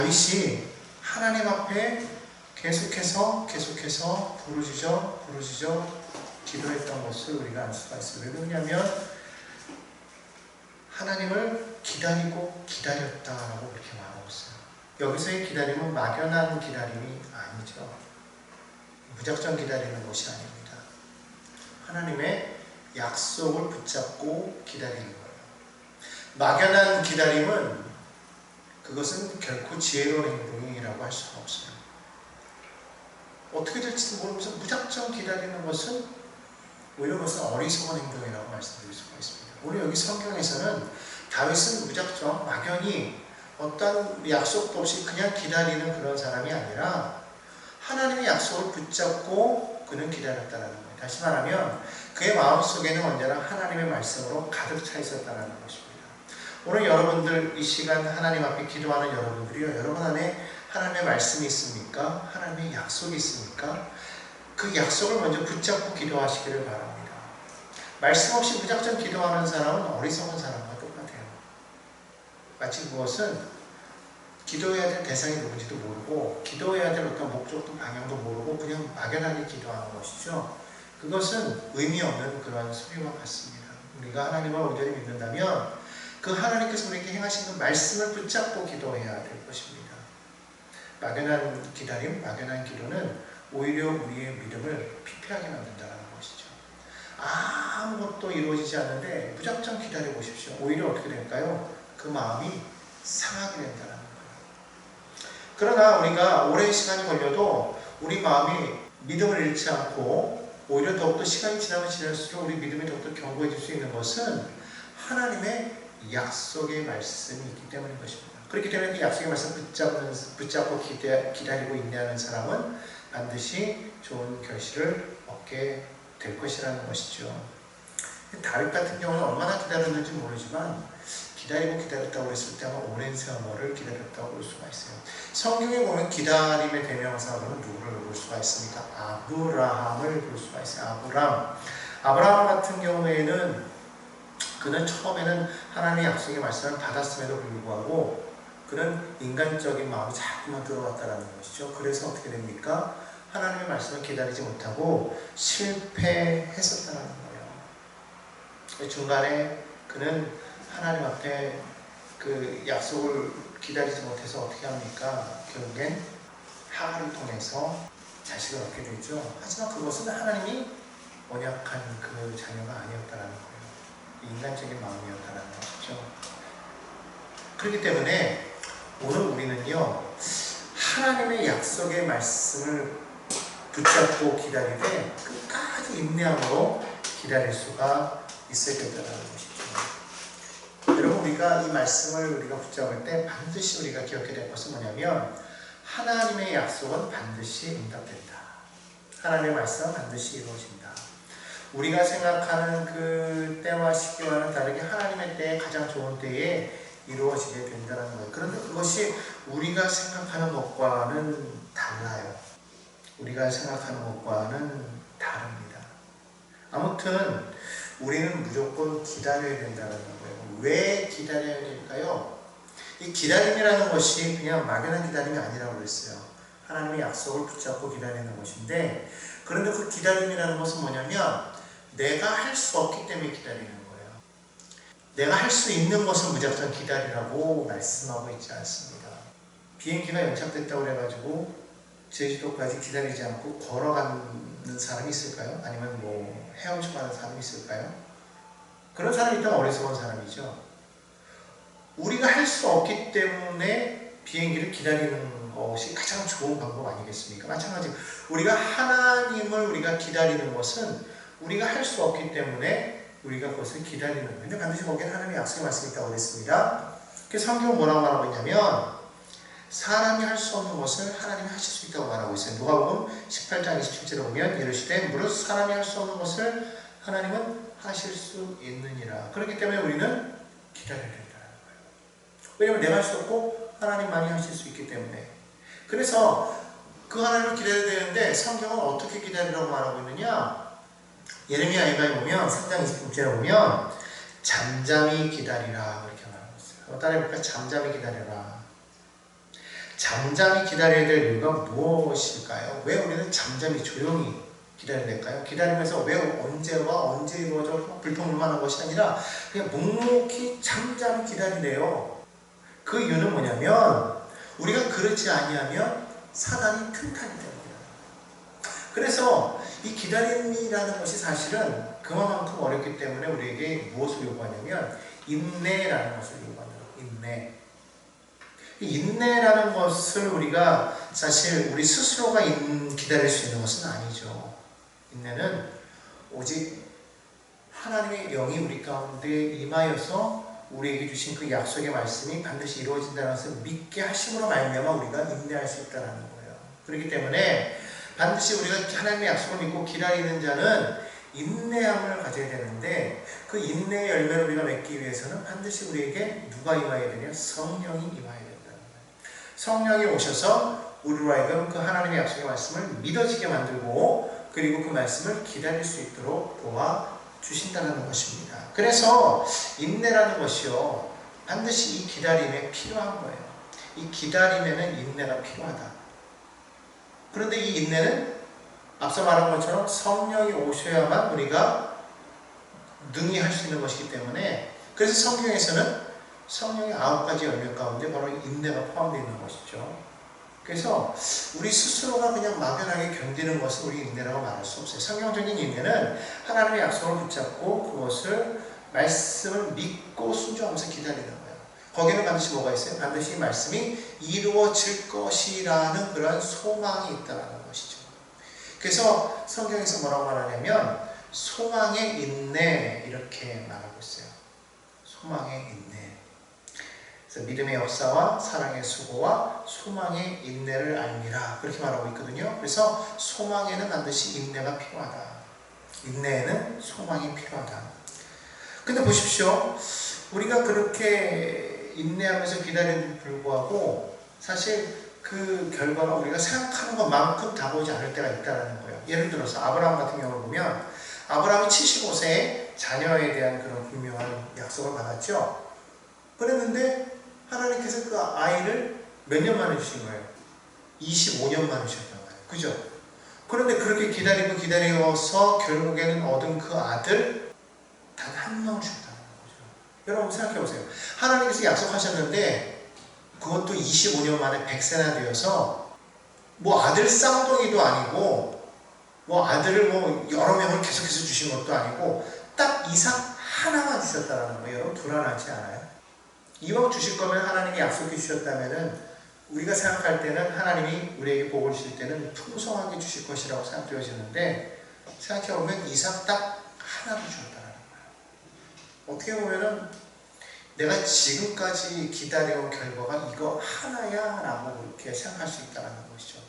다윗이 하나님 앞에 계속해서 부르짖어 기도했던 것을 우리가 알 수가 있어요. 왜 그러냐면 하나님을 기다리고 기다렸다라고 그렇게 말하고 있어요. 여기서의 기다림은 막연한 기다림이 아니죠. 무작정 기다리는 것이 아닙니다. 하나님의 약속을 붙잡고 기다리는 거예요. 막연한 기다림은 그것은 결코 지혜로운 행동이라고 할 수가 없어요. 어떻게 될지도 모르면서 무작정 기다리는 것은 오히려 그것은 어리석은 행동이라고 말씀드릴 수가 있습니다. 오늘 여기 성경에서는 다윗은 무작정 막연히 어떤 약속도 없이 그냥 기다리는 그런 사람이 아니라 하나님의 약속을 붙잡고 그는 기다렸다는 거예요. 다시 말하면 그의 마음속에는 언제나 하나님의 말씀으로 가득 차 있었다는 것입니다. 오늘 여러분들 이 시간 하나님 앞에 기도하는 여러분들이요, 여러분 안에 하나님의 말씀이 있습니까? 하나님의 약속이 있습니까? 그 약속을 먼저 붙잡고 기도하시기를 바랍니다. 말씀 없이 무작정 기도하는 사람은 어리석은 사람과 똑같아요. 마치 그것은 기도해야 될 대상이 누군지도 모르고 기도해야 될 어떤 목적도 방향도 모르고 그냥 막연하게 기도하는 것이죠. 그것은 의미 없는 그런 소리와 같습니다. 우리가 하나님을 온전히 믿는다면 그 하나님께서 우리에게 행하신 그 말씀을 붙잡고 기도해야 될 것입니다. 막연한 기다림, 막연한 기도는 오히려 우리의 믿음을 피폐하게 만든다는 것이죠. 아무것도 이루어지지 않는데 무작정 기다려 보십시오. 오히려 어떻게 될까요? 그 마음이 상하게 된다는 거예요. 그러나 우리가 오랜 시간이 걸려도 우리 마음이 믿음을 잃지 않고 오히려 더욱더 시간이 지나면 지날수록 우리 믿음이 더욱더 견고해질 수 있는 것은 하나님의 약속의 말씀이 있기 때문인 것입니다. 그렇기 때문에 그 약속의 말씀 붙잡고 기다리고 인내하는 사람은 반드시 좋은 결실을 얻게 될 것이라는 것이죠. 다윗 같은 경우는 얼마나 기다렸는지 모르지만 기다렸다고 했을 때 아마 오랜 세월을 기다렸다고 볼 수가 있어요. 성경에 보면 기다림의 대명사로는 누구를 볼 수가 있습니까? 아브라함을 볼 수가 있어요. 아브라함 같은 경우에는 그는 처음에는 하나님의 약속의 말씀을 받았음에도 불구하고 그는 인간적인 마음이 자꾸만 들어왔다는 것이죠. 그래서 어떻게 됩니까? 하나님의 말씀을 기다리지 못하고 실패했었다는 거예요. 중간에 그는 하나님 앞에 그 약속을 기다리지 못해서 어떻게 합니까? 결국엔 하갈을 통해서 자식을 얻게 되죠. 하지만 그것은 하나님이 언약한 그 자녀가 아니었다는 거예요. 인간적인 마음이었다는 것이죠. 그렇기 때문에 오늘 우리는요, 하나님의 약속의 말씀을 붙잡고 기다리되 끝까지 인내함으로 기다릴 수가 있어야 된다는 것이죠. 여러분, 우리가 이 말씀을 우리가 붙잡을 때 반드시 우리가 기억해야 될 것은 뭐냐면 하나님의 약속은 반드시 응답된다. 하나님의 말씀은 반드시 이루어진다. 우리가 생각하는 그 때와 시기와는 다르게 하나님의 때에 가장 좋은 때에 이루어지게 된다는 거예요. 그런데 그것이 우리가 생각하는 것과는 달라요. 우리가 생각하는 것과는 다릅니다. 아무튼 우리는 무조건 기다려야 된다는 거예요. 왜 기다려야 될까요? 이 기다림이라는 것이 그냥 막연한 기다림이 아니라고 그랬어요. 하나님의 약속을 붙잡고 기다리는 것인데, 그런데 그 기다림이라는 것은 뭐냐면 내가 할 수 없기 때문에 기다리는 거예요. 내가 할 수 있는 것을 무작정 기다리라고 말씀하고 있지 않습니다. 비행기가 연착됐다고 그래가지고 제주도까지 기다리지 않고 걸어가는 사람이 있을까요? 아니면 뭐 헤엄쳐 가는 사람이 있을까요? 그런 사람이 있다면 어리석은 사람이죠. 우리가 할 수 없기 때문에 비행기를 기다리는 것이 가장 좋은 방법 아니겠습니까? 마찬가지로 우리가 하나님을 우리가 기다리는 것은 우리가 할 수 없기 때문에 우리가 그것을 기다리는 거예요. 근데 반드시 거기에 하나님의 약속의 말씀이 있다고 그랬습니다. 그래서 성경은 뭐라고 말하고 있냐면 사람이 할 수 없는 것을 하나님이 하실 수 있다고 말하고 있어요. 누가복음 18장 27절에 보면 이르시되 무릇 사람이 할 수 없는 것을 하나님은 하실 수 있느니라. 그렇기 때문에 우리는 기다려야 된다는 거예요. 왜냐하면 내가 할 수 없고 하나님만이 하실 수 있기 때문에. 그래서 그 하나님을 기다려야 되는데 성경은 어떻게 기다리라고 말하고 있느냐? 예레미야 1장에 보면 3장 26절에 보면 잠잠히 기다리라 그렇게 말하고 있어요. 따라해볼까요? 잠잠히 기다려라. 잠잠히 기다려야 될 이유가 무엇일까요? 왜 우리는 잠잠히 조용히 기다려야 될까요? 기다리면서 왜 언제와 언제 이루어져 불평불만한 것이 아니라 그냥 묵묵히 잠잠히 기다리래요. 그 이유는 뭐냐면 우리가 그렇지 아니하면 사단이 틈타기 때문이에요. 그래서 이 기다림이라는 것이 사실은 그만큼 어렵기 때문에 우리에게 무엇을 요구하냐면 인내라는 것을 요구합니다. 인내. 인내라는 것을 우리가 사실 우리 스스로가 기다릴 수 있는 것은 아니죠. 인내는 오직 하나님의 영이 우리 가운데 임하여서 우리에게 주신 그 약속의 말씀이 반드시 이루어진다는 것을 믿게 하심으로 말미암아 우리가 인내할 수 있다는 거예요. 그렇기 때문에 반드시 우리가 하나님의 약속을 믿고 기다리는 자는 인내함을 가져야 되는데 그 인내의 열매를 우리가 맺기 위해서는 반드시 우리에게 누가 임하여야 되냐? 성령이 임하여야 된다는 거예요. 성령이 오셔서 우리로 하여금 그 하나님의 약속의 말씀을 믿어지게 만들고 그리고 그 말씀을 기다릴 수 있도록 도와주신다는 것입니다. 그래서 인내라는 것이요 반드시 이 기다림에 필요한 거예요. 이 기다림에는 인내가 필요하다. 그런데 이 인내는 앞서 말한 것처럼 성령이 오셔야만 우리가 능히 할 수 있는 것이기 때문에 그래서 성경에서는 성령의 9가지 열매 가운데 바로 인내가 포함되어 있는 것이죠. 그래서 우리 스스로가 그냥 막연하게 견디는 것을 우리 인내라고 말할 수 없어요. 성경적인 인내는 하나님의 약속을 붙잡고 그것을 말씀을 믿고 순종하면서 기다리는 거예요. 거기는 반드시 뭐가 있어요? 반드시 이 말씀이 이루어질 것이라는 그런 소망이 있다는 것이죠. 그래서 성경에서 뭐라고 말하냐면 소망의 인내 이렇게 말하고 있어요. 소망의 인내. 그래서 믿음의 역사와 사랑의 수고와 소망의 인내를 알미라 그렇게 말하고 있거든요. 그래서 소망에는 반드시 인내가 필요하다. 인내에는 소망이 필요하다. 근데 보십시오. 우리가 그렇게 인내하면서 기다리는데 불구하고 사실 그 결과가 우리가 생각하는 것만큼 다가오지 않을 때가 있다는 거예요. 예를 들어서 아브라함 같은 경우를 보면 아브라함이 75세에 자녀에 대한 그런 분명한 약속을 받았죠. 그랬는데 하나님께서 그 아이를 몇 년 만에 주신 거예요? 25년 만에 주셨단 말이에요. 그죠? 그런데 그렇게 기다리고 기다려서 결국에는 얻은 그 아들 단 한 명 주셨다는 거죠. 여러분 생각해 보세요. 하나님께서 약속하셨는데 그것도 25년 만에 100세나 되어서 뭐 아들 쌍둥이도 아니고 뭐 아들을 뭐 여러 명을 계속해서 주신 것도 아니고 딱 이삭 하나만 주셨다는 거예요. 여러분 불안하지 않아요? 이왕 주실 거면 하나님이 약속해 주셨다면은 우리가 생각할 때는 하나님이 우리에게 복을 주실 때는 풍성하게 주실 것이라고 생각되어지는데 생각해보면 이삭 딱 하나를 주었다는 거예요. 어떻게 보면은 내가 지금까지 기다려온 결과가 이거 하나야 라고 이렇게 생각할 수 있다는 것이죠.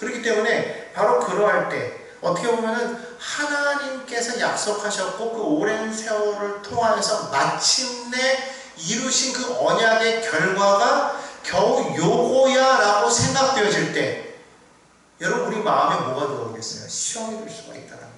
그렇기 때문에 바로 그러할 때 어떻게 보면은 하나님께서 약속하셨고 그 오랜 세월을 통하여서 마침내 이루신 그 언약의 결과가 겨우 요거야 라고 생각되어질 때 여러분 우리 마음에 뭐가 들어오겠어요? 시험이 들 수가 있다는 거예요.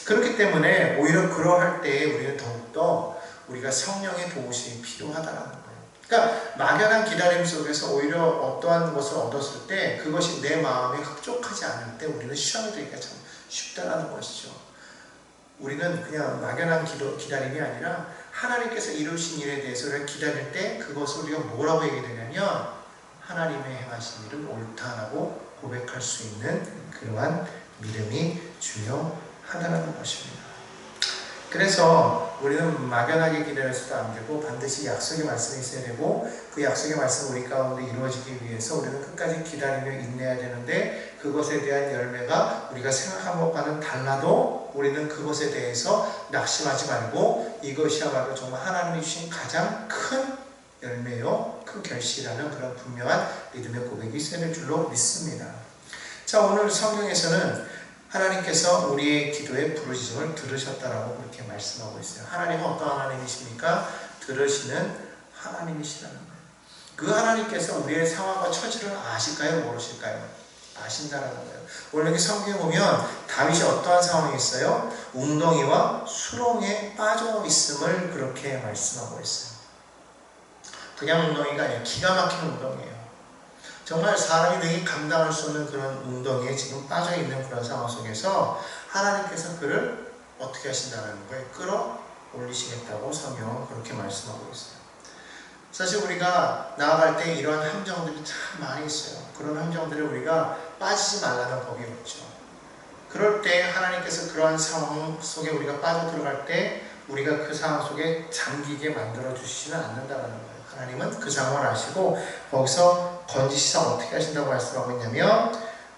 그렇기 때문에 오히려 그러할 때에 우리는 더욱더 우리가 성령의 도우심이 필요하다는 거예요. 그러니까 막연한 기다림 속에서 오히려 어떠한 것을 얻었을 때 그것이 내 마음에 흡족하지 않을 때 우리는 시험이 되기가 참 쉽다는 것이죠. 우리는 그냥 막연한 기다림이 아니라 하나님께서 이루신 일에 대해서 우리가 기다릴 때 그것을 우리가 뭐라고 얘기되냐면 하나님의 행하신 일은 옳다라고 고백할 수 있는 그러한 믿음이 중요하다는 것입니다. 그래서 우리는 막연하게 기다려서도 안 되고 반드시 약속의 말씀이 있어야 되고 그 약속의 말씀이 우리 가운데 이루어지기 위해서 우리는 끝까지 기다리며 인내해야 되는데 그것에 대한 열매가 우리가 생각한 것과는 달라도 우리는 그것에 대해서 낙심하지 말고 이것이야말로 정말 하나님이 주신 가장 큰 열매요 큰 결실이라는 그런 분명한 믿음의 고백이 있어야 될 줄로 믿습니다. 자, 오늘 성경에서는 하나님께서 우리의 기도의 부르짖음을 들으셨다라고 그렇게 말씀하고 있어요. 하나님은 어떤 하나님이십니까? 들으시는 하나님이시라는 거예요. 그 하나님께서 우리의 상황과 처지를 아실까요? 모르실까요? 아신다라는 거예요. 원래 성경에 보면 다윗이 어떠한 상황이 있어요? 웅덩이와 수렁에 빠져 있음을 그렇게 말씀하고 있어요. 그냥 웅덩이가 아니라 기가 막힌 웅덩이에요. 정말 사람이 능히 감당할 수 없는 그런 웅덩이에 지금 빠져있는 그런 상황 속에서 하나님께서 그를 어떻게 하신다는 거예요? 끌어올리시겠다고 성경은 그렇게 말씀하고 있어요. 사실 우리가 나아갈 때 이러한 함정들이 참 많이 있어요. 그런 함정들을 우리가 빠지지 말라는 법이 없죠. 그럴 때 하나님께서 그러한 상황 속에 우리가 빠져들어갈 때 우리가 그 상황 속에 잠기게 만들어 주시지는 않는다는 거예요. 하나님은 그 상황을 아시고 거기서 건지시사 어떻게 하신다고 말씀하고 있냐면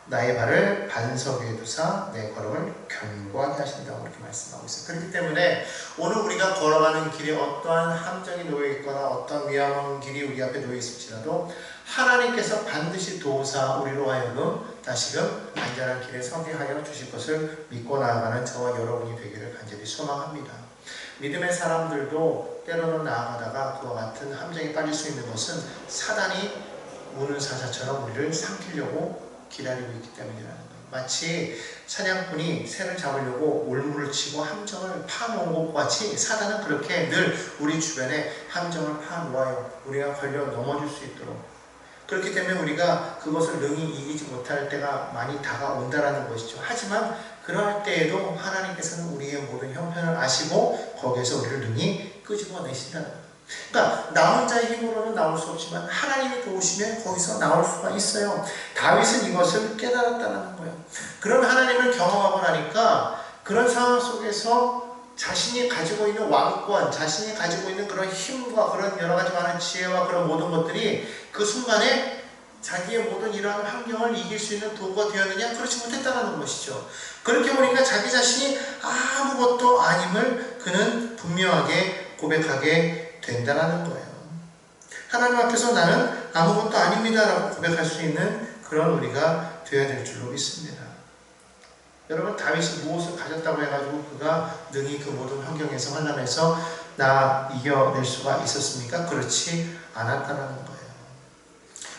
나의 발을 반석 위에 두사 내 걸음을 견고하게 하신다고 그렇게 말씀하고 있어요. 그렇기 때문에 오늘 우리가 걸어가는 길에 어떠한 함정이 놓여있거나 어떠한 위험한 길이 우리 앞에 놓여있을지라도 하나님께서 반드시 도우사 우리로 하여금 다시금 안전한 길에 서게 하여 주실 것을 믿고 나아가는 저와 여러분이 되기를 간절히 소망합니다. 믿음의 사람들도 때로는 나아가다가 그와 같은 함정에 빠질 수 있는 것은 사단이 우는 사자처럼 우리를 삼키려고 기다리고 있기 때문이라는 거예요. 마치 사냥꾼이 새를 잡으려고 올무를 치고 함정을 파놓은 것과 같이 사단은 그렇게 늘 우리 주변에 함정을 파놓아요. 우리가 걸려 넘어질 수 있도록. 그렇기 때문에 우리가 그것을 능히 이기지 못할 때가 많이 다가온다는 것이죠. 하지만 그럴 때에도 하나님께서는 우리의 모든 형편을 아시고 거기에서 우리를 능히 끄집어내신다는 거예요. 그러니까 나 혼자의 힘으로는 나올 수 없지만 하나님이 도우시면 거기서 나올 수가 있어요. 다윗은 이것을 깨달았다는 거예요. 그런 하나님을 경험하고 나니까 그런 상황 속에서 자신이 가지고 있는 왕권, 자신이 가지고 있는 그런 힘과 그런 여러 가지 많은 지혜와 그런 모든 것들이 그 순간에 자기의 모든 이러한 환경을 이길 수 있는 도구가 되었느냐? 그렇지 못했다는 것이죠. 그렇게 보니까 자기 자신이 아무것도 아님을 그는 분명하게 고백하게 된다는 거예요. 하나님 앞에서 나는 아무것도 아닙니다 라고 고백할 수 있는 그런 우리가 되어야 될 줄로 믿습니다. 여러분, 다윗이 무엇을 가졌다고 해가지고 그가 능히 그 모든 환경에서 환난에서 나 이겨낼 수가 있었습니까? 그렇지 않았다는 거예요.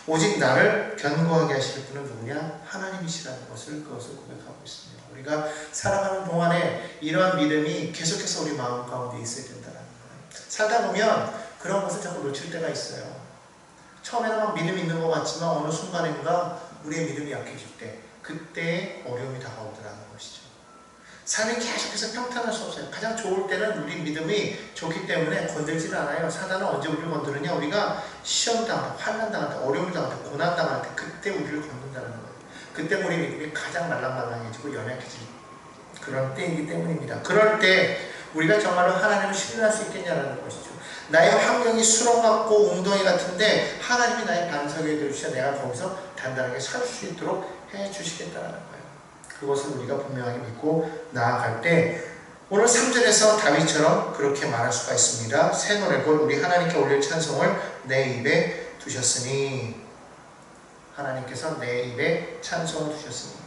오직 나를 견고하게 하실 분은 누구냐? 하나님이시라는 것을 그것을 고백하고 있습니다. 우리가 살아가는 동안에 이러한 믿음이 계속해서 우리 마음 가운데 있어야 된다는 거예요. 살다 보면 그런 것을 자꾸 놓칠 때가 있어요. 처음에는 막 믿음이 있는 것 같지만 어느 순간인가 우리의 믿음이 약해질 때 그때의 어려움이 다가오더라는 것이죠. 삶이 계속해서 평탄할 수 없어요. 가장 좋을 때는 우리 믿음이 좋기 때문에 건들지를 않아요. 사단은 언제 우리를 건드느냐? 우리가 시험 당할 때, 환난 당할 때, 어려움을 당할 때, 고난 당할 때 그때 우리를 건든다는 거예요. 그때 우리 믿음이 가장 말랑말랑해지고 연약해질 그런 때이기 때문입니다. 그럴 때 우리가 정말로 하나님을 신뢰할 수 있겠냐는 것이죠. 나의 환경이 수렁 같고 웅덩이 같은데 하나님이 나의 반석에 들으셔 내가 거기서 단단하게 설 수 있도록 해주시겠다는 거예요. 그것을 우리가 분명하게 믿고 나아갈 때 오늘 3절에서 다윗처럼 그렇게 말할 수가 있습니다. 새 노래골 우리 하나님께 올릴 찬송을 내 입에 두셨으니 하나님께서 내 입에 찬송을 두셨으니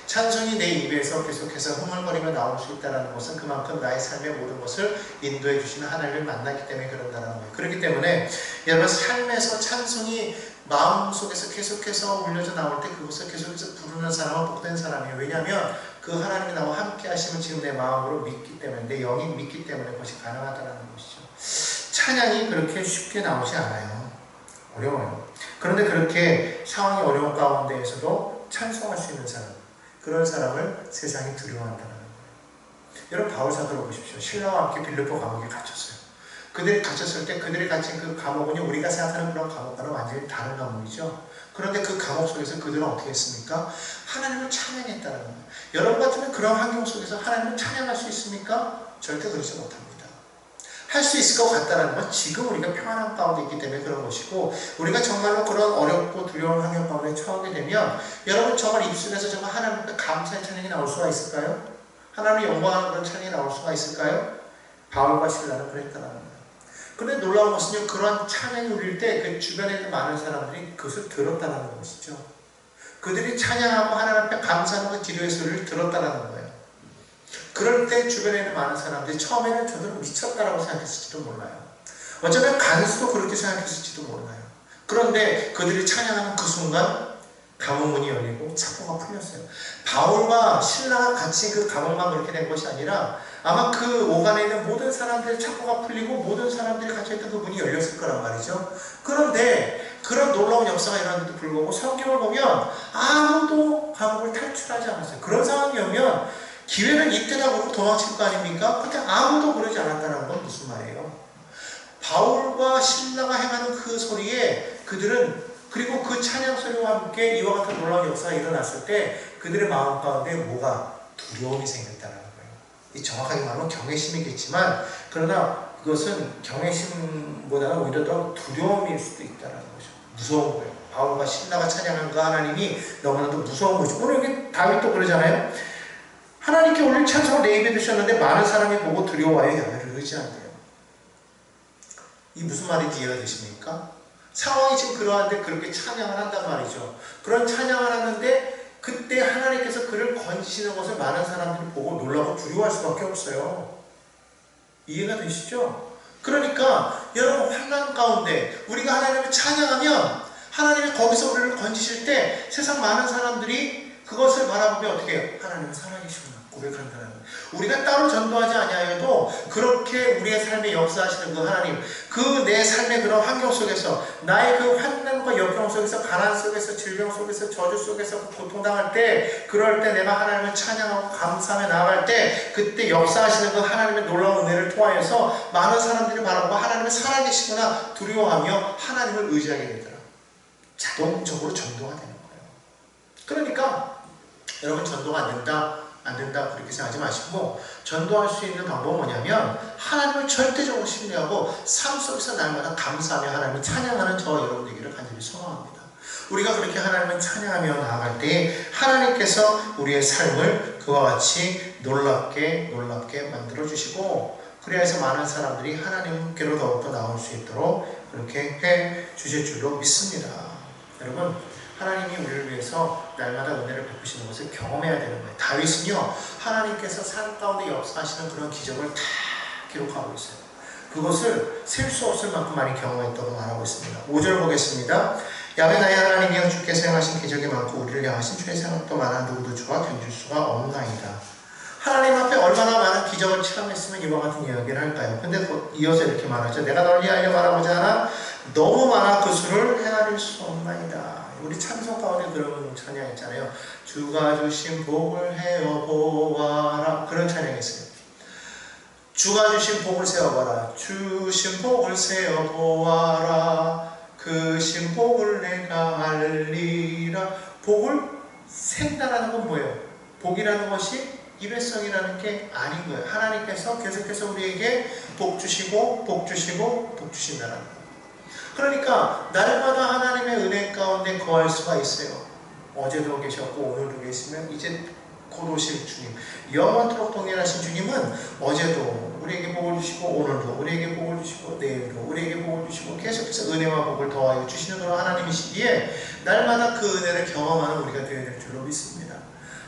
찬송이 내 입에서 계속해서 흥얼거리며 나올 수 있다는 것은 그만큼 나의 삶의 모든 것을 인도해 주시는 하나님을 만났기 때문에 그런다는 거예요. 그렇기 때문에 여러분 삶에서 찬송이 마음속에서 계속해서 울려져 나올 때 그것을 계속해서 부르는 사람은 복된 사람이에요. 왜냐하면 그 하나님이 나와 함께 하시면 지금 내 마음으로 믿기 때문에 내 영이 믿기 때문에 그것이 가능하다는 것이죠. 찬양이 그렇게 쉽게 나오지 않아요. 어려워요. 그런데 그렇게 상황이 어려운 가운데에서도 찬송할 수 있는 사람 그런 사람을 세상이 두려워한다는 거예요. 여러분 바울 사도를 보십시오. 신라와 함께 빌립보 감옥에 갇혔어요. 그들이 갇혔을 때 그들이 갇힌 그 감옥은 우리가 생각하는 그런 감옥과는 완전히 다른 감옥이죠. 그런데 그 감옥 속에서 그들은 어떻게 했습니까? 하나님을 찬양했다는 거예요. 여러분 같으면 그런 환경 속에서 하나님을 찬양할 수 있습니까? 절대 그렇지 못합니다. 할 수 있을 것 같다는 건 지금 우리가 평안한 가운데 있기 때문에 그런 것이고 우리가 정말로 그런 어렵고 두려운 환경 가운데 처하게 되면 여러분 정말 입술에서 정말 하나님께 감사의 찬양이 나올 수가 있을까요? 하나님을 영광하는 그런 찬양이 나올 수가 있을까요? 바울과 실라는 그랬다는 거예요. 그런데 놀라운 것은요, 그런 찬양이 울릴 때 그 주변에 있는 많은 사람들이 그것을 들었다는 것이죠. 그들이 찬양하고 하나님 앞에 감사하는 그 기도의 소리를 들었다는 거예요. 그럴 때 주변에 있는 많은 사람들이 처음에는 저들은 미쳤다라고 생각했을지도 몰라요. 어쩌면 간수도 그렇게 생각했을지도 몰라요. 그런데 그들이 찬양하는 그 순간 감옥문이 열리고 착고가 풀렸어요. 바울과 신라가 같이 그 감옥만 그렇게 된 것이 아니라 아마 그 오간에 있는 모든 사람들의 착고가 풀리고 모든 사람들이 갇혀있던 그 문이 열렸을 거란 말이죠. 그런데 그런 놀라운 역사가 일어났는데도 불구하고 성경을 보면 아무도 감옥을 탈출하지 않았어요. 그런 상황이 오면 기회는 이때다 그러고 도망칠 거 아닙니까? 근데 아무도 그러지 않았다는 건 무슨 말이에요? 바울과 신라가 행하는 그 소리에 그들은, 그리고 그 찬양 소리와 함께 이와 같은 놀라운 역사가 일어났을 때 그들의 마음 가운데 뭐가? 두려움이 생겼다는 거예요. 이 정확하게 말하면 경외심이겠지만, 그러나 그것은 경외심보다는 오히려 더 두려움일 수도 있다는 거죠. 무서운 거예요. 바울과 신라가 찬양한 그 하나님이 너무나도 무서운 거죠. 오늘 여기 다윗도 그러잖아요. 하나님께 올린 찬송을 내 입에 드셨는데 많은 사람이 보고 두려워하여 야훼를 의지한대요. 이 무슨 말인지 이해가 되십니까? 상황이 지금 그러한데 그렇게 찬양을 한단 말이죠. 그런 찬양을 하는데 그때 하나님께서 그를 건지시는 것을 많은 사람들이 보고 놀라고 두려워할 수밖에 없어요. 이해가 되시죠? 그러니까 여러분, 환난 가운데 우리가 하나님을 찬양하면 하나님이 거기서 우리를 건지실 때 세상 많은 사람들이 그것을 바라보며 어떻게 해요? 하나님은 살아계시구나 고백한다는 거예요. 우리가 따로 전도하지 아니하여도 그렇게 우리의 삶에 역사하시는 그 하나님, 그 내 삶의 그런 환경 속에서, 나의 그 환난과 역경 속에서, 가난 속에서, 질병 속에서, 저주 속에서 고통당할 때, 그럴 때 내가 하나님을 찬양하고 감사하며 나아갈 때, 그때 역사하시는 그 하나님의 놀라운 은혜를 통하여서 많은 사람들이 바라보고 하나님은 살아계시구나 두려워하며 하나님을 의지하게 되더라. 자동적으로 전도가 되는 거예요. 그러니까 여러분, 전도가 안 된다 그렇게 생각하지 마시고, 전도할 수 있는 방법은 뭐냐면 하나님을 절대적으로 신뢰하고 삶 속에서 날마다 감사하며 하나님을 찬양하는 저와 여러분 되기를 간절히 소망합니다. 우리가 그렇게 하나님을 찬양하며 나아갈 때 하나님께서 우리의 삶을 그와 같이 놀랍게 만들어주시고, 그래서 많은 사람들이 하나님께로 더욱더 나올 수 있도록 그렇게 해 주실 줄로 믿습니다. 여러분, 하나님이 우리를 위해서 날마다 은혜를 베푸시는 것을 경험해야 되는 거예요. 다윗은요, 하나님께서 삶 가운데 역사하시는 그런 기적을 다 기록하고 있어요. 그것을 셀 수 없을 만큼 많이 경험했다고 말하고 있습니다. 5절 보겠습니다. 야훼 나의 하나님이여, 주께서 행하신 기적이 많고 우리를 향하신 주의 생각도 많아 누구도 주와 견줄 수가 없나이다. 하나님 앞에 얼마나 많은 기적을 체험했으면 이와 같은 이야기를 할까요? 근데 이어서 이렇게 말하죠. 내가 널 위하여 말하고자 하나 너무 많아 그 수를 헤아릴 수 없나이다. 우리 찬송 가운데 그런 찬양 있잖아요. 주가 주신 복을 헤어 보아라, 그런 찬양이 있어요. 주가 주신 복을 세어봐라. 주신 복을 세어보아라. 그 신복을 내가 알리라. 복을 센다라는 건 뭐예요? 복이라는 것이 일회성이라는 게 아닌 거예요. 하나님께서 계속해서 우리에게 복 주시고 복 주시고 복 주신다는 거예요. 그러니까 날마다 하나님의 은혜 가운데 거할 수가 있어요. 어제도 계셨고 오늘도 계시면 이제 곧 오실 주님, 영원토록 동일하신 주님은 어제도 우리에게 복을 주시고 오늘도 우리에게 복을 주시고 내일도 우리에게 복을 주시고 계속해서 은혜와 복을 더하여 주시는 그런 하나님이시기에 날마다 그 은혜를 경험하는 우리가 되어야 될 줄로 믿습니다.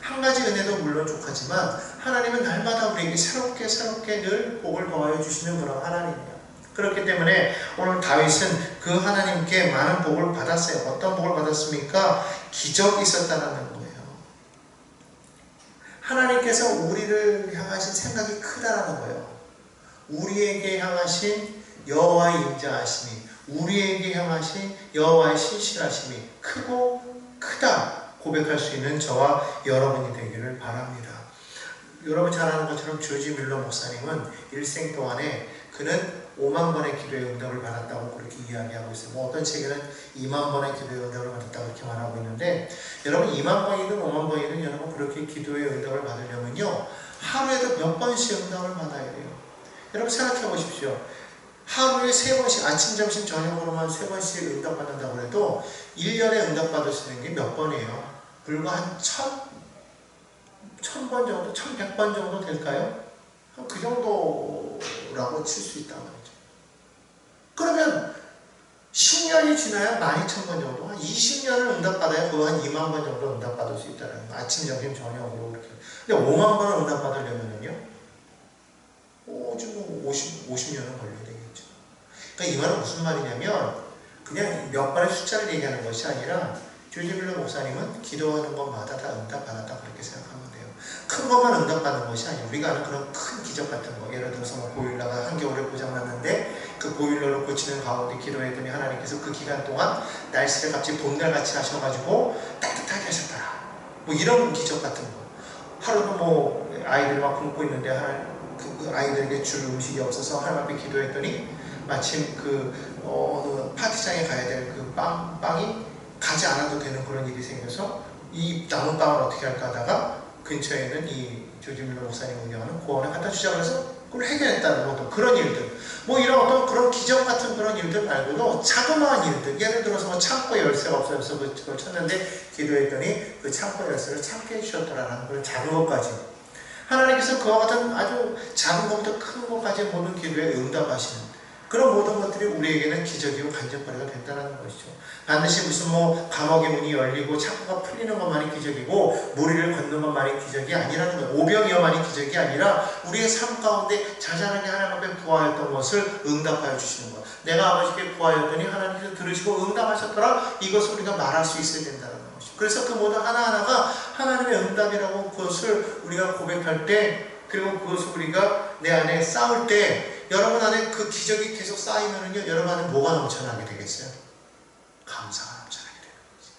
한 가지 은혜도 물론 족하지만 하나님은 날마다 우리에게 새롭게 늘 복을 더하여 주시는 그런 하나님이에요. 그렇기 때문에 오늘 다윗은 그 하나님께 많은 복을 받았어요. 어떤 복을 받았습니까? 기적이 있었다는 거예요. 하나님께서 우리를 향하신 생각이 크다라는 거예요. 우리에게 향하신 여호와의 인자하심이, 우리에게 향하신 여호와의 신실하심이 크고 크다 고백할 수 있는 저와 여러분이 되기를 바랍니다. 여러분 잘 아는 것처럼 조지 밀러 목사님은 일생 동안에 그는 5만 번의 기도의 응답을 받았다고 그렇게 이야기하고 있어요. 어떤 책에는 2만 번의 기도의 응답을 받았다고 그렇게 말하고 있는데, 여러분 2만 번이든 5만 번이든 여러분 그렇게 기도의 응답을 받으려면요, 하루에도 몇 번씩 응답을 받아야 돼요. 여러분 생각해 보십시오. 하루에 3번씩, 아침, 점심, 저녁으로만 3번씩 응답받는다고 해도 1년에 응답받을 수 있는 게 몇 번이에요? 불과 한 1000번 정도, 1100번 정도 될까요? 그 정도라고 칠 수 있단 말이죠. 그러면 10년이 지나야 12,000번 정도, 한 20년을 응답받아야 그거 한 2만 번 정도 응답받을 수 있다는 거예요. 아침, 점심, 저녁으로 이렇게. 근데 5만 번을 응답받으려면요, 지금 50년은 걸려야 되겠죠. 그러니까 이 말은 무슨 말이냐면, 그냥 몇 번의 숫자를 얘기하는 것이 아니라, 조지 밀러 목사님은 기도하는 것마다 다 응답받았다 그렇게 생각하면 돼요. 큰 것만 응답받는 것이 아니에요. 우리가 아는 그런 큰 기적 같은 거, 예를 들어서 보일러가 한겨울에 고장났는데 그 그 보일러를 고치는 가운데 기도했더니 하나님께서 그 기간 동안 날씨를 갑자기 봄날같이 하셔가지고 따뜻하게 하셨더라. 뭐 이런 기적 같은 거. 하루도 뭐 아이들이 막 굶고 있는데 그 아이들에게 줄 음식이 없어서 하나님 앞에 기도했더니 마침 파티장에 가야 될 그 빵이 가지 않아도 되는 그런 일이 생겨서 이 남은 빵을 어떻게 할까 하다가 근처에 있는 이 조지 밀러 목사님 운영하는 고원에 갖다 주자 그래서 그걸 해결했다는 어떤 그런 일들, 뭐 이런 어떤 그런 기적 같은 그런 일들 말고도 자그마한 일들, 예를 들어서 뭐 창고 열쇠가 없어서 그걸 쳤는데 기도했더니 그 창고 열쇠를 찾게 해주셨더라는 그런 작은 것까지 하나님께서 그와 같은 아주 작은 것부터 큰 것까지 모든 기도에 응답하시는 그런 모든 것들이 우리에게는 기적이고 간접거리가 된다는 것이죠. 반드시 무슨 뭐 감옥의 문이 열리고 창고가 풀리는 것만이 기적이고 무리를 걷는 것만이 기적이 아니라는 거예요. 오병이어만이 기적이 아니라 우리의 삶 가운데 자잘하게 하나님 앞에 구하였던 것을 응답하여 주시는 것. 내가 아버지께 구하였더니 하나님께서 들으시고 응답하셨더라. 이것을 우리가 말할 수 있어야 된다는 것이죠. 그래서 그 모든 하나하나가 하나님의 응답이라고 그것을 우리가 고백할 때 그리고 그것을 우리가 내 안에 쌓을 때 여러분 안에 그 기적이 계속 쌓이면은요, 여러분 안에 뭐가 넘쳐나게 되겠어요? 감사가 넘쳐나게 되는 거죠.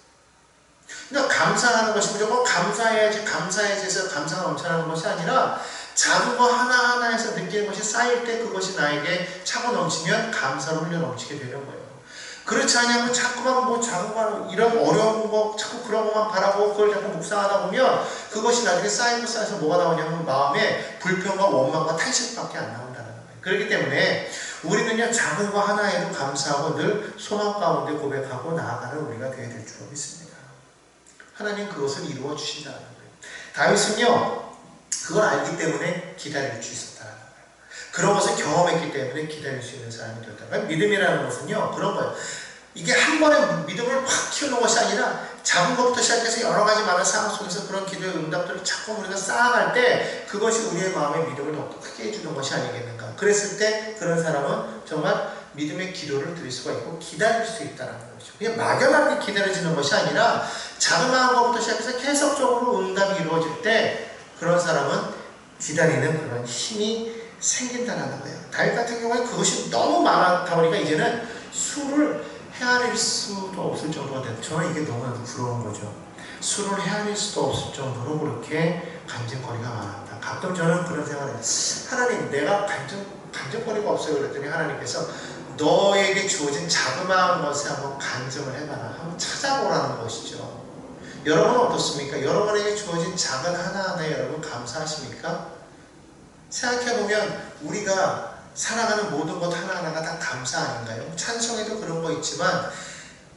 그러니까 감사하는 것이 무조건 감사해야지, 감사해져서 감사가 넘쳐나는 것이 아니라 작은 거 하나하나에서 느끼는 것이 쌓일 때 그것이 나에게 차고 넘치면 감사로 흘려 넘치게 되는 거예요. 그렇지 않으면 자꾸만 뭐 작은 거, 이런 어려운 거, 자꾸 그런 것만 바라고 그걸 자꾸 묵상하다 보면 그것이 나중에 쌓이고 쌓여서 뭐가 나오냐면 마음에 불평과 원망과 탄식밖에 안 나온다는 거예요. 그렇기 때문에 우리는요, 작은 거 하나에도 감사하고 늘 소망 가운데 고백하고 나아가는 우리가 되어야 될 줄 믿습니다. 하나님 그것을 이루어 주신다는 거예요. 다윗은요, 그걸 알기 때문에 기다릴 수 있었다는 거예요. 그런 것을 경험했기 때문에 기다릴 수 있는 사람이 되었다는 거예요. 믿음이라는 것은요, 그런 거예요. 이게 한 번에 믿음을 확 키우는 것이 아니라 작은 것부터 시작해서 여러 가지 많은 상황 속에서 그런 기도의 응답들을 자꾸 우리가 쌓아갈 때 그것이 우리의 마음의 믿음을 더욱더 크게 해주는 것이 아니겠는가. 그랬을 때 그런 사람은 정말 믿음의 기도를 드릴 수가 있고 기다릴 수 있다는 것이죠. 그냥 막연하게 기다려지는 것이 아니라 자그마한 것부터 시작해서 계속적으로 응답이 이루어질 때 그런 사람은 기다리는 그런 힘이 생긴다는 거예요. 다윗 같은 경우에 그것이 너무 많다 보니까 이제는 술을 헤아릴 수도 없을 정도가 됐다. 저는 이게 너무나도 부러운 거죠. 술을 헤아릴 수도 없을 정도로 그렇게 간증거리가 많았다. 가끔 저는 그런 생각을 해요. 하나님, 내가 간증거리가 없어요. 그랬더니 하나님께서 너에게 주어진 자그마한 것에 한번 간증을 해봐라. 한번 찾아보라는 것이죠. 여러분은 어떻습니까? 여러분에게 주어진 작은 하나하나에 여러분 감사하십니까? 생각해보면 우리가 살아가는 모든 것 하나하나가 다 감사 아닌가요? 찬송에도 그런 거 있지만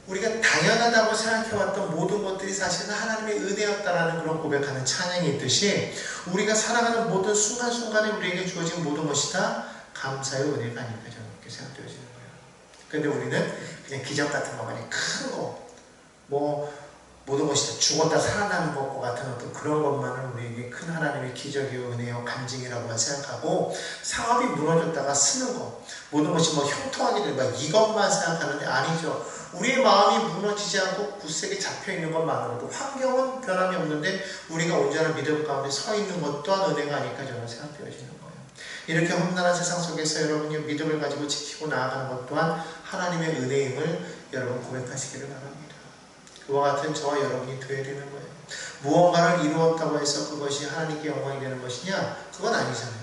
우리가 당연하다고 생각해왔던 모든 것들이 사실은 하나님의 은혜였다라는 그런 고백하는 찬양이 있듯이 우리가 살아가는 모든 순간순간에 우리에게 주어진 모든 것이 다 감사의 은혜가 아닐까 저는 그렇게 생각되어지는 거예요. 그런데 우리는 그냥 기적 같은 것만이 큰 거, 뭐 모든 것이 죽었다 살아나는 것과 같은 어떤 그런 것만을 우리에게 큰 하나님의 기적이요 은혜요 간증이라고만 생각하고 사업이 무너졌다가 쓰는 것 모든 것이 뭐 형통하게 되는 이것만 생각하는데 아니죠. 우리의 마음이 무너지지 않고 굳세게 잡혀있는 것만으로도 환경은 변함이 없는데 우리가 온전한 믿음 가운데 서 있는 것 또한 은혜가 아닐까 저는 생각되어지는 거예요. 이렇게 험난한 세상 속에서 여러분이 믿음을 가지고 지키고 나아가는 것 또한 하나님의 은혜임을 여러분 고백하시기를 바랍니다. 그와 같은 저와 여러분이 되어야 되는 거예요. 무언가를 이루었다고 해서 그것이 하나님께 영광이 되는 것이냐? 그건 아니잖아요.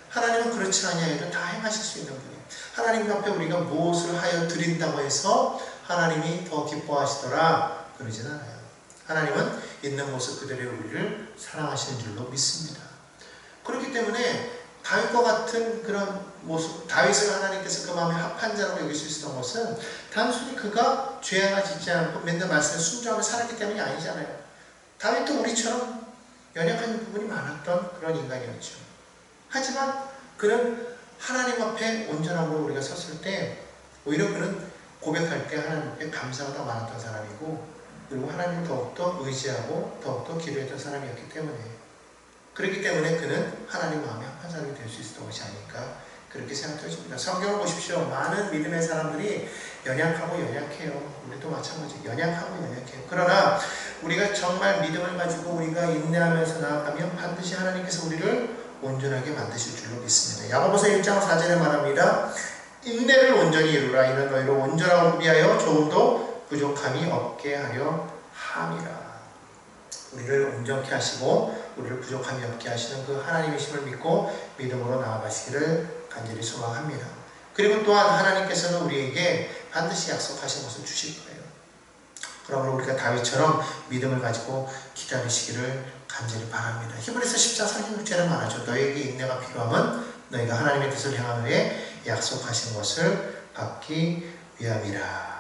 하나님은 그렇지 아니하여도 다 행하실 수 있는 분이에요. 하나님 앞에 우리가 무엇을 하여 드린다고 해서 하나님이 더 기뻐하시더라 그러진 않아요. 하나님은 있는 모습 그대로의 우리를 사랑하시는 줄로 믿습니다. 그렇기 때문에 다윗과 같은 그런 모습, 다윗을 하나님께서 그 마음에 합한 자라고 여길 수 있었던 것은 단순히 그가 죄 하나 짓지 않고 맨날 말씀에 순종하며 살았기 때문이 아니잖아요. 다윗도 우리처럼 연약한 부분이 많았던 그런 인간이었죠. 하지만 그는 하나님 앞에 온전함으로 우리가 섰을 때 오히려 그는 고백할 때 하나님께 감사가 더 많았던 사람이고 그리고 하나님을 더욱더 의지하고 더욱더 기도했던 사람이었기 때문에 그렇기 때문에 그는 하나님 마음에 합한 사람이 될 수 있었던 것이 아닐까 그렇게 생각되어집니다. 성경을 보십시오. 많은 믿음의 사람들이 연약하고 연약해요. 우리도 마찬가지 연약하고 연약해요. 그러나 우리가 정말 믿음을 가지고 우리가 인내하면서 나아가면 반드시 하나님께서 우리를 온전하게 만드실 줄로 믿습니다. 야고보서 1장 4절에 말합니다. 인내를 온전히 이루라. 이는 너희를 온전하고 위하여 조금도 부족함이 없게 하려 함이라. 우리를 온전케 하시고 우리를 부족함이 없게 하시는 그 하나님이심을 믿고 믿음으로 나아가시기를 간절히 소망합니다. 그리고 또한 하나님께서는 우리에게 반드시 약속하신 것을 주실 거예요. 그러므로 우리가 다윗처럼 믿음을 가지고 기다리시기를 간절히 바랍니다. 히브리서 10장 36절에 말하죠. 너에게 인내가 필요하면 너희가 하나님의 뜻을 행한 후에 약속하신 것을 받기 위함이라.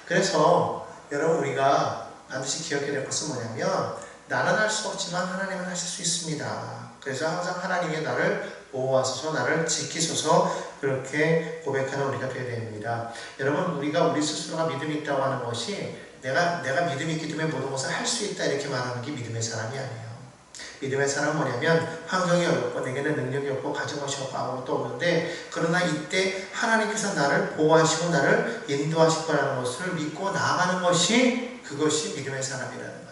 그래서 여러분 우리가 반드시 기억해야 될 것은 뭐냐면 나는 할 수 없지만 하나님은 하실 수 있습니다. 그래서 항상 하나님이 나를 보호하소서 나를 지키소서 그렇게 고백하는 우리가 되어야 됩니다. 여러분 우리가 우리 스스로가 믿음이 있다고 하는 것이 내가 믿음이 있기 때문에 모든 것을 할 수 있다 이렇게 말하는 게 믿음의 사람이 아니에요. 믿음의 사람은 뭐냐면 환경이 어렵고 내게는 능력이 없고 가진 것이 없고 아무것도 없는데 그러나 이때 하나님께서 나를 보호하시고 나를 인도하실 거라는 것을 믿고 나아가는 것이 그것이 믿음의 사람이라는 거예요.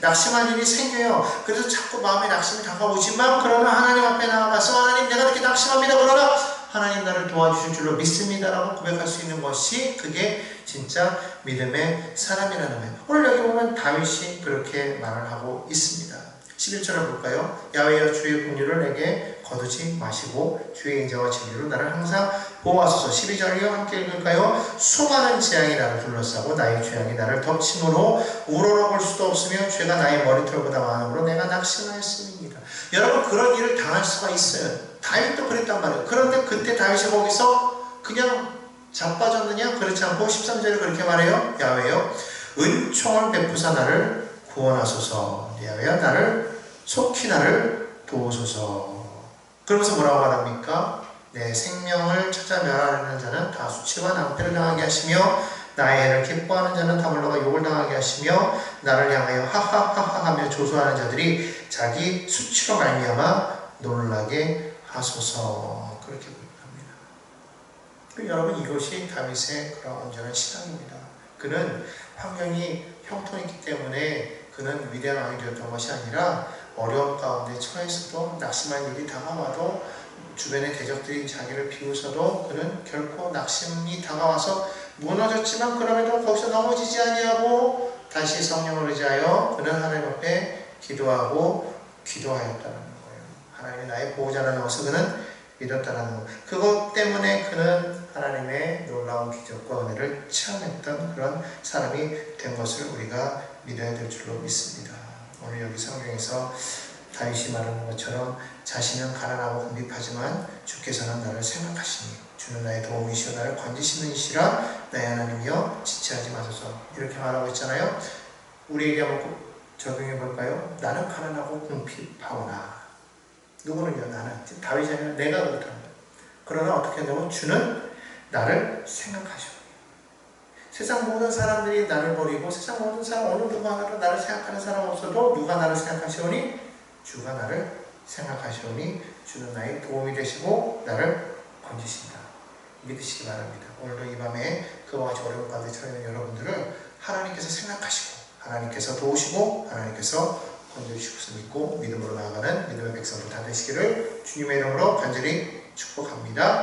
낙심한 일이 생겨요. 그래서 자꾸 마음에 낙심이 다가오지만 그러나 하나님 앞에 나아가서 하나님 내가 이렇게 낙심합니다. 그러나 하나님 나를 도와주실 줄로 믿습니다라고 고백할 수 있는 것이 그게 진짜 믿음의 사람이라는 거예요. 오늘 여기 보면 다윗이 그렇게 말을 하고 있습니다. 11절을 볼까요? 야훼여 주의 긍휼을 내게 거두지 마시고 주의 인자와 진리로 나를 항상 보호하소서. 12절이요 함께 읽을까요? 수많은 재앙이 나를 둘러싸고 나의 죄악이 나를 덮침으로 우러러볼 수도 없으며 죄가 나의 머리털보다 많음으로 내가 낙심하였음이니이다. 여러분 그런 일을 당할 수가 있어요. 다윗도 그랬단 말이에요. 그런데 그때 다윗이 거기서 그냥 자빠졌느냐? 그렇지 않고 13절에 그렇게 말해요. 야훼여 은총을 베푸사 나를 구원하소서. 야훼여 나를 속히 나를 도우소서. 그러면서 뭐라고 말합니까? 내 생명을 찾아 멸하려는 자는 다 수치와 낭패를 당하게 하시며 나의 해를 기뻐하는 자는 다 물러가 욕을 당하게 하시며 나를 향하여 하하하하 하며 조소하는 자들이 자기 수치로 말미암아 놀라게 하소서. 그렇게 고백합니다. 여러분 이것이 다윗의 그런 온전한 신앙입니다. 그는 환경이 형통했기 때문에 그는 위대한 왕이 되었던 것이 아니라 어려움 가운데 처해서도 낙심한 일이 다가와도 주변의 대적들이 자기를 비웃어도 그는 결코 낙심이 다가와서 무너졌지만 그럼에도 거기서 넘어지지 아니하고 다시 성령을 의지하여 그는 하나님 앞에 기도하고 기도하였다는 거예요. 하나님이 나의 보호자라는 것을 그는 믿었다는 것. 그것 때문에 그는 하나님의 놀라운 기적과 은혜를 체험했던 그런 사람이 된 것을 우리가 믿어야 될 줄로 믿습니다. 오늘 여기 성경에서 다윗이 말하는 것처럼 자신은 가난하고 궁핍하지만 주께서는 나를 생각하시니 주는 나의 도움이시오 나를 건지시는 이시라 나의 하나님이여 지체하지 마소서. 이렇게 말하고 있잖아요. 우리에게 한번 적용해 볼까요? 나는 가난하고 궁핍하오나 누구는요? 나는 지금 다윗이 아니라 내가 그렇다는 거예요. 그러나 어떻게 한다면 주는 나를 생각하시오. 세상 모든 사람들이 나를 버리고 세상 모든 사람 어느 누구 하나도 나를 생각하는 사람 없어도 누가 나를 생각하시오니? 주가 나를 생각하시오니 주는 나의 도움이 되시고 나를 건지신다. 믿으시기 바랍니다. 오늘도 이 밤에 그와 같이 어려운 가운데 처해 있는 여러분들을 하나님께서 생각하시고 하나님께서 도우시고 하나님께서 건져주실 것을 믿고 믿음으로 나아가는 믿음의 백성들 다 되시기를 주님의 이름으로 간절히 축복합니다.